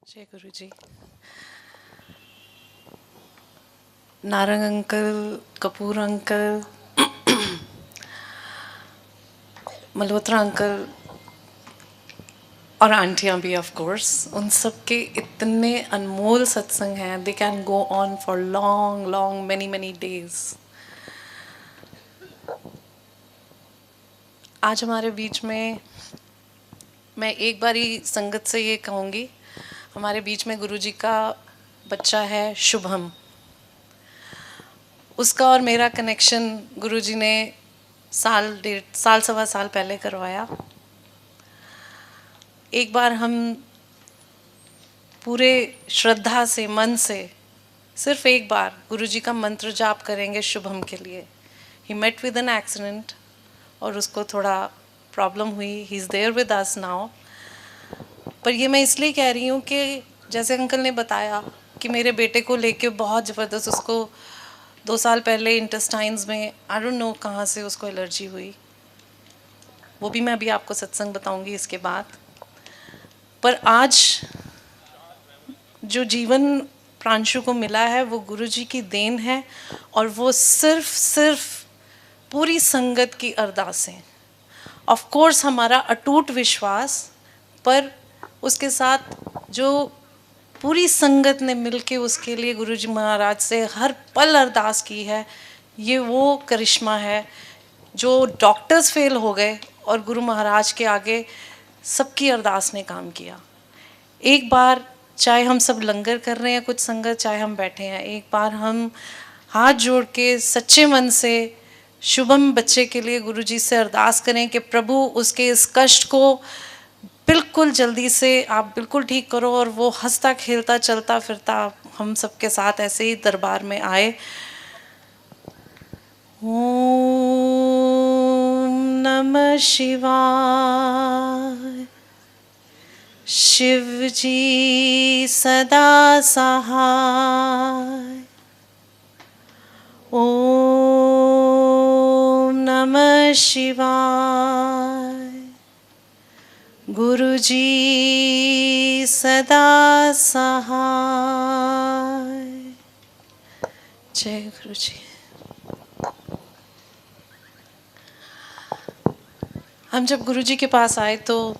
जय Guru ji. Narang uncle, Kapoor uncle, Malhotra uncle और आंटियाँ भी ऑफ कोर्स, उन सब के इतने अनमोल सत्संग हैं। They can go on for long long many many days. आज हमारे बीच में, मैं एक बारी संगत से ये कहूँगी, हमारे बीच में गुरु जी का बच्चा है शुभम। उसका और मेरा कनेक्शन गुरु जी ने साल सवा साल पहले करवाया। एक बार हम पूरे श्रद्धा से, मन से, सिर्फ एक बार गुरु जी का मंत्र जाप करेंगे शुभम के लिए। He met with an accident और उसको थोड़ा प्रॉब्लम हुई। He is there with us now. पर ये मैं इसलिए कह रही हूँ कि जैसे अंकल ने बताया कि मेरे बेटे को लेके बहुत ज़बरदस्त, उसको 2 साल पहले इंटेस्टाइन्स में आई डोंट नो कहाँ से उसको एलर्जी हुई। वो भी मैं अभी आपको सत्संग बताऊंगी इसके बाद। पर आज जो जीवन प्रांशु को मिला है वो गुरु जी की देन है, और वो सिर्फ पूरी संगत की अरदासें। ऑफ कोर्स हमारा अटूट विश्वास, पर उसके साथ जो पूरी संगत ने मिलके उसके लिए गुरु जी महाराज से हर पल अरदास की है, ये वो करिश्मा है जो डॉक्टर्स फेल हो गए और गुरु महाराज के आगे सबकी अरदास ने काम किया। एक बार चाहे हम सब लंगर कर रहे हैं कुछ संगत, चाहे हम बैठे हैं, एक बार हम हाथ जोड़ के सच्चे मन से शुभम बच्चे के लिए गुरु जी से अरदास करें कि प्रभु उसके इस कष्ट को बिल्कुल जल्दी से आप बिल्कुल ठीक करो, और वो हंसता खेलता चलता फिरता हम सबके साथ ऐसे ही दरबार में आए। ओम नमः शिवाय। शिव जी सदा सहाय। ओम नमः शिवाय। गुरु जी सदा सहाय। जय गुरु जी। हम जब गुरु जी के पास आए तो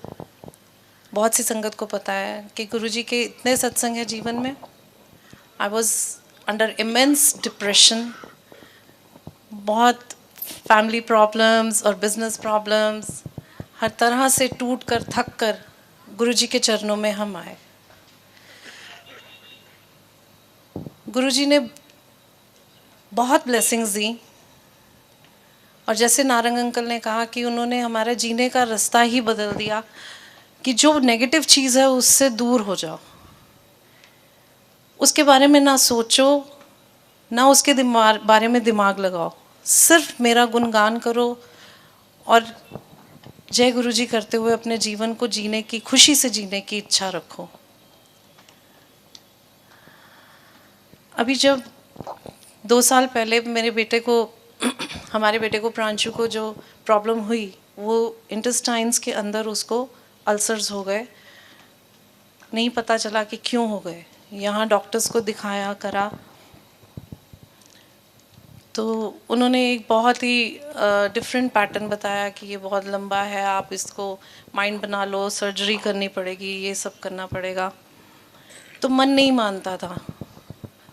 बहुत सी संगत को पता है कि गुरु जी के इतने सत्संग है जीवन में। I was under immense depression, बहुत फैमिली प्रॉब्लम्स और बिजनेस प्रॉब्लम्स, हर तरह से टूट कर थक कर गुरु जी के चरणों में हम आए। गुरु जी ने बहुत ब्लेसिंग्स दी, और जैसे नारंग अंकल ने कहा कि उन्होंने हमारे जीने का रास्ता ही बदल दिया कि जो नेगेटिव चीज़ है उससे दूर हो जाओ, उसके बारे में ना सोचो, ना उसके बारे में दिमाग लगाओ, सिर्फ मेरा गुणगान करो और जय गुरु जी करते हुए अपने जीवन को जीने की, खुशी से जीने की इच्छा रखो। अभी जब 2 साल पहले मेरे बेटे को हमारे बेटे को प्रांशु को जो प्रॉब्लम हुई, वो इंटेस्टाइन्स के अंदर उसको अल्सर्स हो गए। नहीं पता चला कि क्यों हो गए। यहाँ डॉक्टर्स को दिखाया करा तो उन्होंने एक बहुत ही डिफरेंट पैटर्न बताया कि ये बहुत लंबा है, आप इसको माइंड बना लो, सर्जरी करनी पड़ेगी, ये सब करना पड़ेगा। तो मन नहीं मानता था।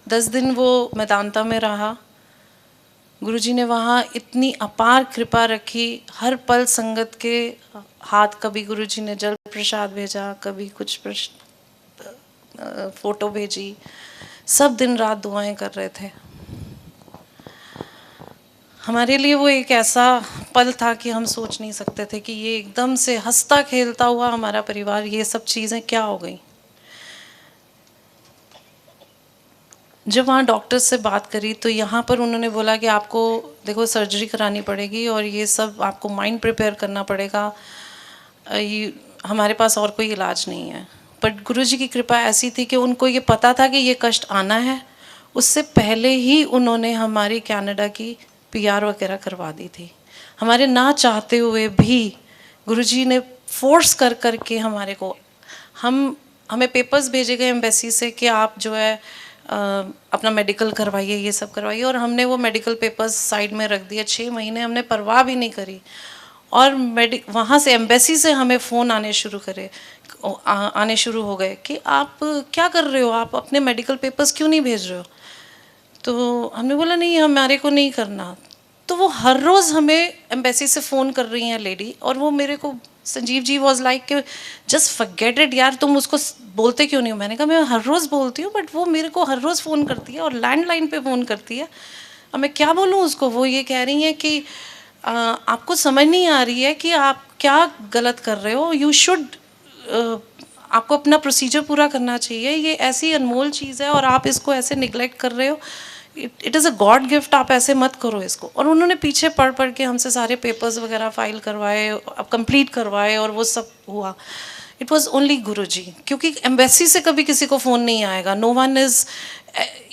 10 दिन वो मैदानता में रहा। गुरुजी ने वहाँ इतनी अपार कृपा रखी, हर पल संगत के हाथ, कभी गुरुजी ने जल प्रसाद भेजा, कभी कुछ फोटो भेजी, सब दिन रात दुआएं कर रहे थे। हमारे लिए वो एक ऐसा पल था कि हम सोच नहीं सकते थे कि ये एकदम से हंसता खेलता हुआ हमारा परिवार, ये सब चीज़ें क्या हो गई। जब वहाँ डॉक्टर से बात करी तो यहाँ पर उन्होंने बोला कि आपको देखो सर्जरी करानी पड़ेगी और ये सब आपको माइंड प्रिपेयर करना पड़ेगा, ये हमारे पास और कोई इलाज नहीं है। बट गुरुजी की कृपा ऐसी थी कि उनको ये पता था कि ये कष्ट आना है। उससे पहले ही उन्होंने हमारी कनाडा की PR वगैरह करवा दी थी। हमारे ना चाहते हुए भी गुरुजी ने फोर्स कर करके हमारे को, हम हमें पेपर्स भेजे गए एम्बेसी से कि आप जो है अपना मेडिकल करवाइए, ये सब करवाइए, और हमने वो मेडिकल पेपर्स साइड में रख दिए। 6 महीने हमने परवाह भी नहीं करी। और वहाँ से एम्बेसी से हमें फ़ोन आने शुरू हो गए कि आप क्या कर रहे हो, आप अपने मेडिकल पेपर्स क्यों नहीं भेज रहे हो। तो हमने बोला नहीं, हमारे को नहीं करना। तो वो हर रोज़ हमें एम्बेसी से फ़ोन कर रही हैं लेडी, और वो मेरे को, संजीव जी वॉज लाइक कि जस्ट फॉरगेट इट यार, तुम उसको बोलते क्यों नहीं हो। मैंने कहा मैं हर रोज़ बोलती हूँ, बट वो मेरे को हर रोज़ फ़ोन करती है और लैंडलाइन पे फ़ोन करती है। अब मैं क्या बोलूँ उसको। वो ये कह रही हैं कि आपको समझ नहीं आ रही है कि आप क्या गलत कर रहे हो, यू शुड, आपको अपना प्रोसीजर पूरा करना चाहिए, ये ऐसी अनमोल चीज़ है और आप इसको ऐसे निगलेक्ट कर रहे हो, it is a God gift, आप ऐसे मत करो इसको। और उन्होंने पीछे पढ़ पढ़ के हमसे सारे पेपर्स वगैरह फाइल करवाए, अब कंप्लीट करवाए, और वो सब हुआ। इट वॉज ओनली गुरुजी, क्योंकि एम्बेसी से कभी किसी को फ़ोन नहीं आएगा। No one is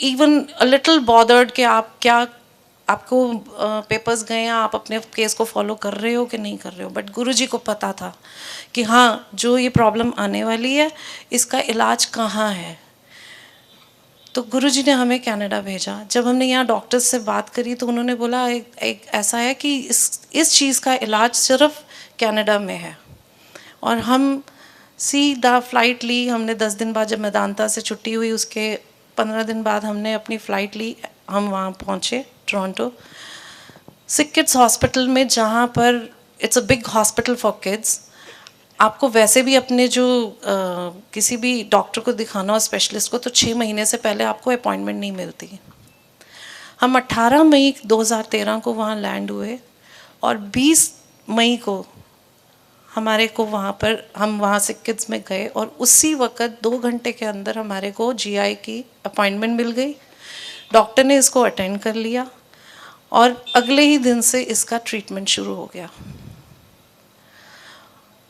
even a little bothered कि आप क्या, आपको पेपर्स गए हैं, आप अपने केस को फॉलो कर रहे हो कि नहीं कर रहे हो। बट गुरुजी को पता था कि हाँ, जो ये प्रॉब्लम आने वाली है इसका इलाज कहाँ है। तो गुरुजी ने हमें कनाडा भेजा। जब हमने यहाँ डॉक्टर्स से बात करी तो उन्होंने बोला एक ऐसा है कि इस चीज़ का इलाज सिर्फ कनाडा में है। और हम सीधा फ्लाइट ली हमने। 10 दिन बाद जब मेदांता से छुट्टी हुई, उसके 15 दिन बाद हमने अपनी फ़्लाइट ली। हम वहाँ पहुँचे टोरंटो सिक किड्स हॉस्पिटल में, जहाँ पर it's a big hospital for kids. आपको वैसे भी अपने जो किसी भी डॉक्टर को दिखाना हो, स्पेशलिस्ट को, तो 6 महीने से पहले आपको अपॉइंटमेंट नहीं मिलती। हम 18 मई 2013 को वहाँ लैंड हुए और 20 मई को हमारे को हम वहाँ सिक किड्स में गए, और उसी वक्त 2 घंटे के अंदर हमारे को जीआई की अपॉइंटमेंट मिल गई। डॉक्टर ने इसको अटेंड कर लिया और अगले ही दिन से इसका ट्रीटमेंट शुरू हो गया।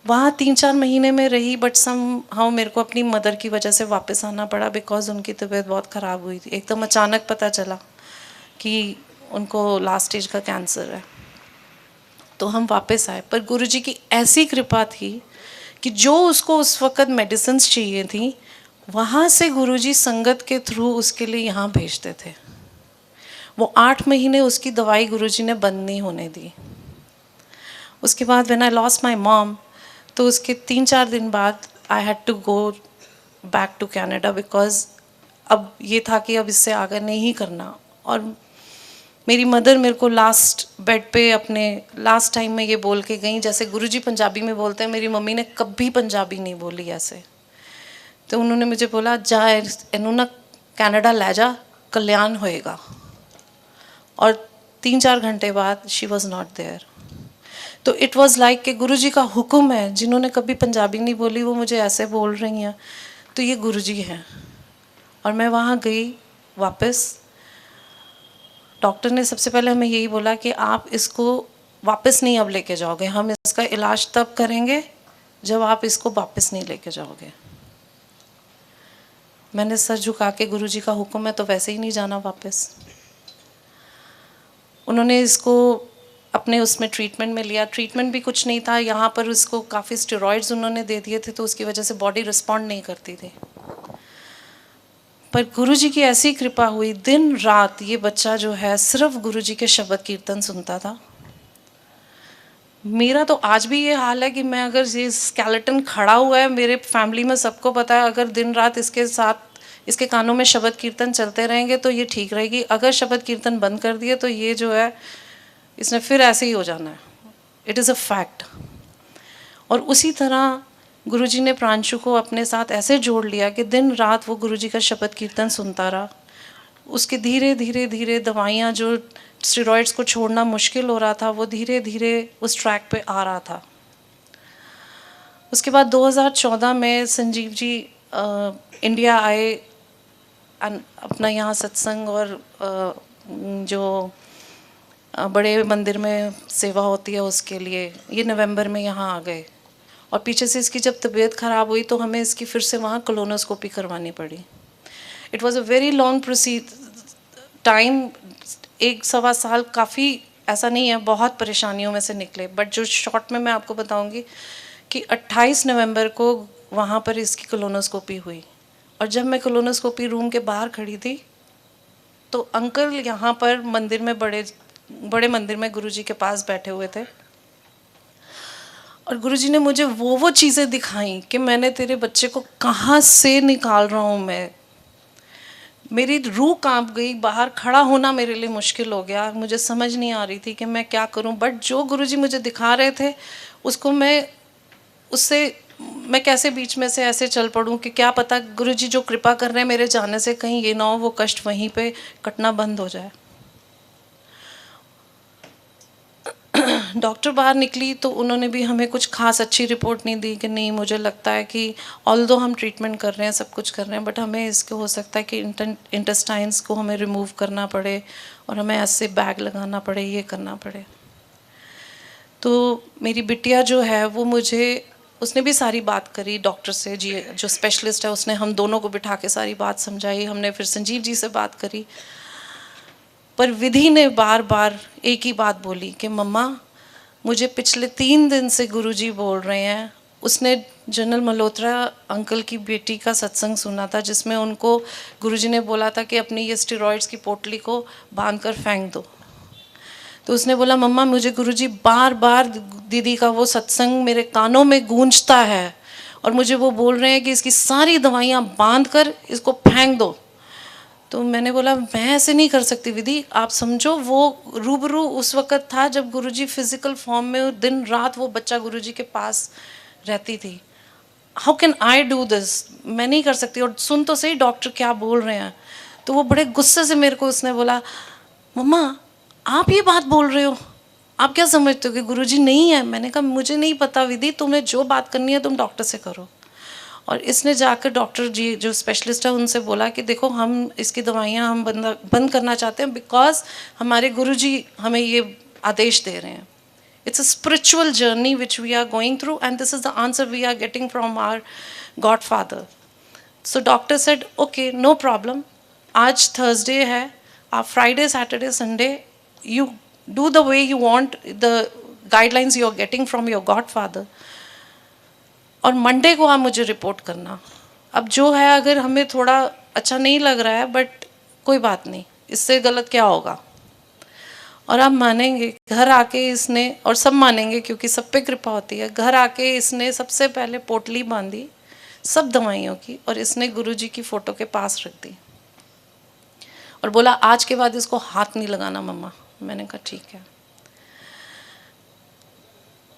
वहाँ 3-4 महीने में रही, बट हाँ मेरे को अपनी मदर की वजह से वापस आना पड़ा, बिकॉज उनकी तबीयत बहुत ख़राब हुई थी। एकदम अचानक पता चला कि उनको लास्ट स्टेज का कैंसर है। तो हम वापस आए, पर गुरुजी की ऐसी कृपा थी कि जो उसको उस वक़्त मेडिसिन्स चाहिए थी, वहाँ से गुरुजी संगत के थ्रू उसके लिए यहाँ भेजते थे। वो 8 महीने उसकी दवाई गुरुजी ने बंद नहीं होने दी। उसके बाद when I lost my mom, तो उसके 3-4 दिन बाद I had to go back to Canada, because अब ये था कि अब इससे आगे नहीं करना। और मेरी मदर मेरे को लास्ट बेड पे अपने लास्ट टाइम में ये बोल के गई, जैसे गुरुजी पंजाबी में बोलते हैं, मेरी मम्मी ने कभी पंजाबी नहीं बोली ऐसे। तो उन्होंने मुझे बोला, जा इनू ना कनाडा ले जा, कल्याण होएगा। और 3-4 घंटे बाद शी वॉज नॉट देयर। तो इट वॉज़ लाइक कि गुरुजी का हुक्म है, जिन्होंने कभी पंजाबी नहीं बोली वो मुझे ऐसे बोल रही हैं, तो ये गुरुजी हैं। और मैं वहाँ गई वापस। डॉक्टर ने सबसे पहले हमें यही बोला कि आप इसको वापस नहीं अब लेके जाओगे, हम इसका इलाज तब करेंगे जब आप इसको वापस नहीं लेके जाओगे। मैंने सर झुका के, गुरुजी का हुक्म है तो वैसे ही नहीं जाना वापस। उन्होंने इसको अपने उसमें ट्रीटमेंट में लिया। ट्रीटमेंट भी कुछ नहीं था, यहाँ पर उसको काफ़ी स्टेरॉइड्स उन्होंने दे दिए थे, तो उसकी वजह से बॉडी रिस्पॉन्ड नहीं करती थी। पर गुरुजी की ऐसी कृपा हुई, दिन रात ये बच्चा जो है सिर्फ गुरुजी के शब्द कीर्तन सुनता था। मेरा तो आज भी ये हाल है कि मैं, अगर ये स्केलेटन खड़ा हुआ है, मेरे फैमिली में सबको पता है, अगर दिन रात इसके साथ इसके कानों में शब्द कीर्तन चलते रहेंगे तो ये ठीक रहेगी। अगर शब्द कीर्तन बंद कर दिए तो ये जो है इसने फिर ऐसे ही हो जाना है। It is a fact. और उसी तरह गुरुजी ने प्रांशु को अपने साथ ऐसे जोड़ लिया कि दिन रात वो गुरुजी का शब्द कीर्तन सुनता रहा। उसके धीरे धीरे धीरे दवाइयाँ, जो स्टेरॉइड्स को छोड़ना मुश्किल हो रहा था, वो धीरे धीरे उस ट्रैक पे आ रहा था। उसके बाद 2014 में संजीव जी इंडिया आए, अपना यहाँ सत्संग और जो बड़े मंदिर में सेवा होती है उसके लिए ये नवंबर में यहाँ आ गए। और पीछे से इसकी जब तबीयत ख़राब हुई तो हमें इसकी फिर से वहाँ कोलोनोस्कोपी करवानी पड़ी। It was a very long time. 1-1.25 साल काफ़ी, ऐसा नहीं है, बहुत परेशानियों में से निकले। बट जो शॉर्ट में मैं आपको बताऊंगी कि 28 नवंबर को वहाँ पर इसकी कोलोनोस्कोपी हुई। और जब मैं कोलोनोस्कोपी रूम के बाहर खड़ी थी तो अंकल यहाँ पर मंदिर में बड़े मंदिर में गुरुजी के पास बैठे हुए थे, और गुरुजी ने मुझे वो चीज़ें दिखाई कि मैंने तेरे बच्चे को कहाँ से निकाल रहा हूँ मैं। मेरी रूह कांप गई, बाहर खड़ा होना मेरे लिए मुश्किल हो गया, मुझे समझ नहीं आ रही थी कि मैं क्या करूं। बट जो गुरुजी मुझे दिखा रहे थे उसको उससे मैं कैसे बीच में से ऐसे चल पड़ूं कि क्या पता गुरुजी जो कृपा कर रहे हैं मेरे जाने से कहीं ये ना हो वो कष्ट वहीं पे कटना बंद हो जाए। डॉक्टर बाहर निकली तो उन्होंने भी हमें कुछ खास अच्छी रिपोर्ट नहीं दी कि नहीं, मुझे लगता है कि ऑल्दो हम ट्रीटमेंट कर रहे हैं, सब कुछ कर रहे हैं, बट हमें इसको हो सकता है कि इंटेस्टाइन्स को हमें रिमूव करना पड़े और हमें ऐसे बैग लगाना पड़े, ये करना पड़े। तो मेरी बिटिया जो है वो उसने भी सारी बात करी डॉक्टर से, जी जो स्पेशलिस्ट है उसने हम दोनों को बिठा के सारी बात समझाई। हमने फिर संजीव जी से बात करी, पर विधि ने बार बार एक ही बात बोली कि मम्मा मुझे पिछले 3 दिन से गुरुजी बोल रहे हैं। उसने जनरल मल्होत्रा अंकल की बेटी का सत्संग सुना था जिसमें उनको गुरुजी ने बोला था कि अपनी ये स्टेरॉइड्स की पोटली को बांध कर फेंक दो। तो उसने बोला मम्मा मुझे गुरुजी बार बार दीदी का वो सत्संग मेरे कानों में गूंजता है और मुझे वो बोल रहे हैं कि इसकी सारी दवाइयाँ बांध कर इसको फेंक दो। तो मैंने बोला मैं ऐसे नहीं कर सकती विधि, आप समझो वो रूबरू उस वक़्त था जब गुरुजी फिजिकल फॉर्म में दिन रात वो बच्चा गुरुजी के पास रहती थी। How can I do this, मैं नहीं कर सकती। और सुन तो सही डॉक्टर क्या बोल रहे हैं। तो वो बड़े गुस्से से मेरे को उसने बोला मम्मा आप ये बात बोल रहे हो, आप क्या समझते हो कि गुरुजी नहीं है। मैंने कहा मुझे नहीं पता विधि, तुम्हें जो बात करनी है तुम डॉक्टर से करो। और इसने जाकर डॉक्टर जी जो स्पेशलिस्ट है उनसे बोला कि देखो हम इसकी दवाइयाँ हम बंद करना चाहते हैं बिकॉज हमारे गुरुजी हमें ये आदेश दे रहे हैं। It's a spiritual journey which we are going through and this is the answer we are getting from our God father. So doctor said okay no problem, आज थर्सडे है, आप Friday Saturday Sunday you do the way you want, the guidelines you are getting from your God father, और Monday को आप मुझे report करना। अब जो है अगर हमें थोड़ा अच्छा नहीं लग रहा है बट कोई बात नहीं, इससे गलत क्या होगा। और आप मानेंगे घर आके इसने, और सब मानेंगे क्योंकि सब पे कृपा होती है, घर आके इसने सबसे पहले पोटली बांधी सब दवाइयों की और इसने गुरुजी की फ़ोटो के पास रख दी और बोला आज के बाद इसको हाथ नहीं लगाना मम्मा। मैंने कहा ठीक है।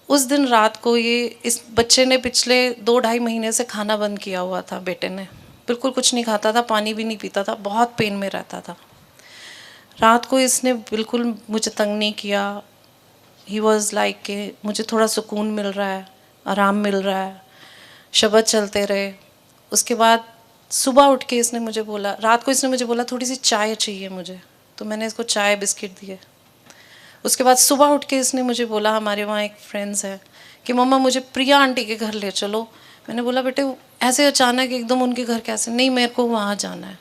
उस दिन रात को इस बच्चे ने पिछले 2-2.5 महीने से खाना बंद किया हुआ था। बेटे ने बिल्कुल कुछ नहीं खाता था, पानी भी नहीं पीता था, बहुत पेन में रहता था। रात को इसने बिल्कुल मुझे तंग नहीं किया। ही वॉज लाइक कि मुझे थोड़ा सुकून मिल रहा है, आराम मिल रहा है। शब्द चलते रहे। उसके बाद सुबह उठ के इसने मुझे बोला, रात को इसने मुझे बोला थोड़ी सी चाय चाहिए मुझे, तो मैंने इसको चाय बिस्किट दिए। उसके बाद सुबह उठ के इसने मुझे बोला, हमारे वहाँ एक फ्रेंड्स है, कि मम्मा मुझे प्रिया आंटी के घर ले चलो। मैंने बोला बेटे ऐसे अचानक एकदम उनके घर कैसे, नहीं मेरे को वहाँ जाना है।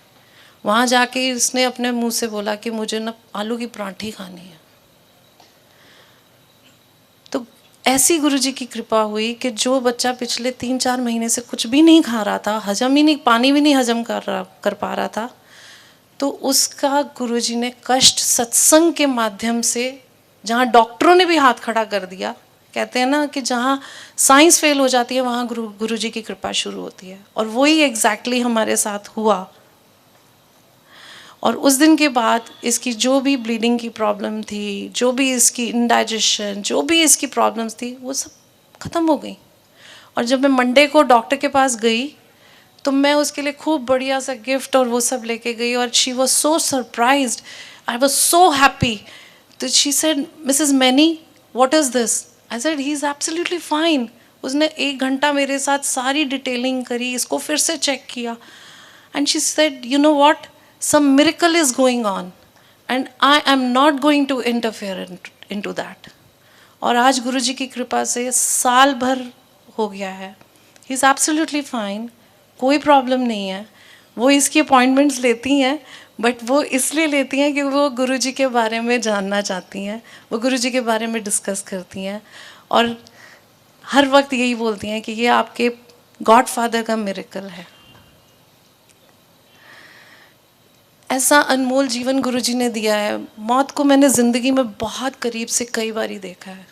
वहाँ जाके इसने अपने मुंह से बोला कि मुझे ना आलू की पराठी खानी है। तो ऐसी गुरुजी की कृपा हुई कि जो बच्चा पिछले 3-4 महीने से कुछ भी नहीं खा रहा था, हजम ही नहीं, पानी भी नहीं हजम कर पा रहा था, तो उसका गुरुजी ने कष्ट सत्संग के माध्यम से, जहाँ डॉक्टरों ने भी हाथ खड़ा कर दिया, कहते हैं ना कि जहाँ साइंस फेल हो जाती है वहाँ गुरुजी की कृपा शुरू होती है, और वही एग्जैक्टली हमारे साथ हुआ। और उस दिन के बाद इसकी जो भी ब्लीडिंग की प्रॉब्लम थी, जो भी इसकी इंडाइजेशन, जो भी इसकी प्रॉब्लम्स थी, वो सब ख़त्म हो गई। और जब मैं मंडे को डॉक्टर के पास गई तो मैं उसके लिए खूब बढ़िया सा गिफ्ट और वो सब लेके गई, और she was so surprised, I was so happy. तो she said Mrs Manny what is this. I said he is absolutely fine. उसने 1 घंटा मेरे साथ सारी डिटेलिंग करी, इसको फिर से चेक किया, and she said you know what, some miracle is going on and I am not going to interfere into that. और आज गुरुजी की कृपा से साल भर हो गया है, ही इज़ एब्सोल्युटली फाइन, कोई प्रॉब्लम नहीं है। वो इसकी अपॉइंटमेंट्स लेती हैं, बट वो इसलिए लेती हैं कि वो गुरुजी के बारे में जानना चाहती हैं, वो गुरुजी के बारे में डिस्कस करती हैं, और हर वक्त यही बोलती हैं कि ये आपके गॉड फादर का मिरेकल है। ऐसा अनमोल जीवन गुरुजी ने दिया है। मौत को मैंने ज़िंदगी में बहुत करीब से कई बारी देखा है।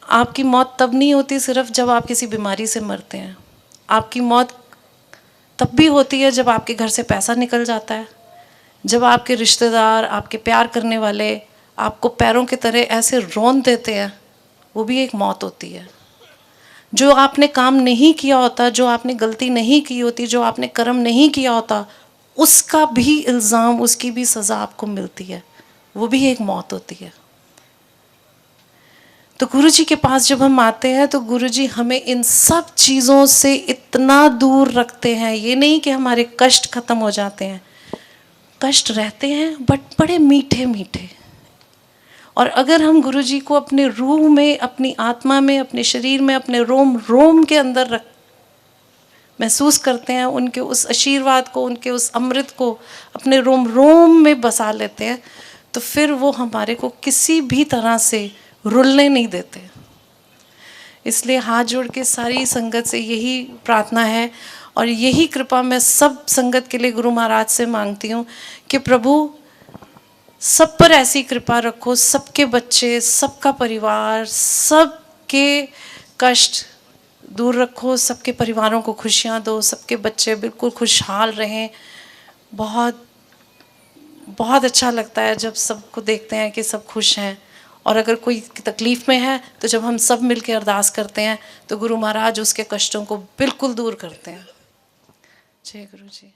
आपकी मौत तब नहीं होती सिर्फ जब आप किसी बीमारी से मरते हैं। आपकी मौत तब भी होती है जब आपके घर से पैसा निकल जाता है, जब आपके रिश्तेदार, आपके प्यार करने वाले आपको पैरों की तरह ऐसे रौंद देते हैं, वो भी एक मौत होती है। जो आपने काम नहीं किया होता, जो आपने गलती नहीं की होती, जो आपने कर्म नहीं किया होता, उसका भी इल्ज़ाम, उसकी भी सज़ा आपको मिलती है, वो भी एक मौत होती है। तो गुरुजी के पास जब हम आते हैं तो गुरुजी हमें इन सब चीज़ों से इतना दूर रखते हैं। ये नहीं कि हमारे कष्ट ख़त्म हो जाते हैं, कष्ट रहते हैं बट बड़े मीठे मीठे। और अगर हम गुरुजी को अपने रूह में, अपनी आत्मा में, अपने शरीर में, अपने रोम रोम के अंदर महसूस करते हैं, उनके उस आशीर्वाद को, उनके उस अमृत को अपने रोम रोम में बसा लेते हैं, तो फिर वो हमारे को किसी भी तरह से रुलने नहीं देते। इसलिए हाथ जोड़ के सारी संगत से यही प्रार्थना है और यही कृपा मैं सब संगत के लिए गुरु महाराज से मांगती हूँ कि प्रभु सब पर ऐसी कृपा रखो, सबके बच्चे, सबका परिवार, सबके कष्ट दूर रखो, सबके परिवारों को खुशियाँ दो, सबके बच्चे बिल्कुल खुशहाल रहें। बहुत बहुत अच्छा लगता है जब सबको देखते हैं कि सब खुश हैं। और अगर कोई तकलीफ़ में है तो जब हम सब मिलकर अरदास करते हैं तो गुरु महाराज उसके कष्टों को बिल्कुल दूर करते हैं। जय गुरु जी।